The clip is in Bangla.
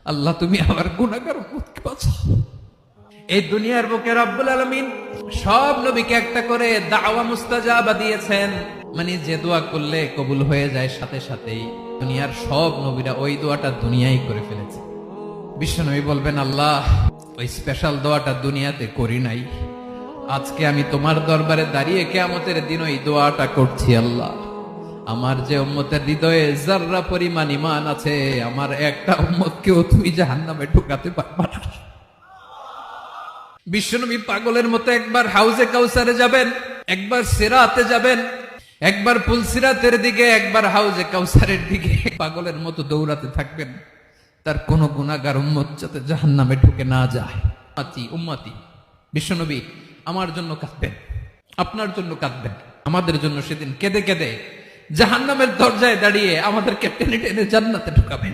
আল্লাহ তুমি আমার গুনাহগার উম্মতকে বাঁচাও। এই দুনিয়ার বুকে রব্বুল আলামিন সব নবীকে একটা করে দাওয়া মুস্তাজাবা দিয়েছেন, মানে যে দোয়া করলে কবুল হয়ে যায় সাথে সাথেই। দুনিয়ার সব নবীরা ওই দোয়াটা দুনিয়ায় করে ফেলেছে। বিশ্বনবী বলবেন, আল্লাহ ওই স্পেশাল দোয়াটা দুনিয়াতে করি নাই, আজকে আমি তোমার দরবারে দাঁড়িয়ে কিয়ামতের দিন ওই দোয়াটা করছি। আল্লাহ আমার যে উম্মতের হৃদয়ে যাররা পরিমাণ ঈমান আছে, আমার একটা উম্মতকেও তুমি জাহান্নামে ঢুকাতে পারবা না। বিশ্বনবী পাগলের মতো একবার হাউজে কাউসারে যাবেন, একবার সিরাতে যাবেন, একবার পুলসিরাতের দিকে, একবার হাউজে কাউসারের দিকে, পাগলের মতো দৌড়াতে থাকবেন। তার কোন গুনাহগার উম্মত যাতে জাহান্নামে ঢুকে না যায়। উম্মতি বিশ্বনবী আমার জন্য কাঁদবেন, আপনার জন্য কাঁদবেন, আমাদের জন্য সেদিন কেঁদে কেঁদে জাহান্নামের দরজায় দাঁড়িয়ে আমাদেরকে টেনে টেনে জান্নাতে ঢুকাবেন।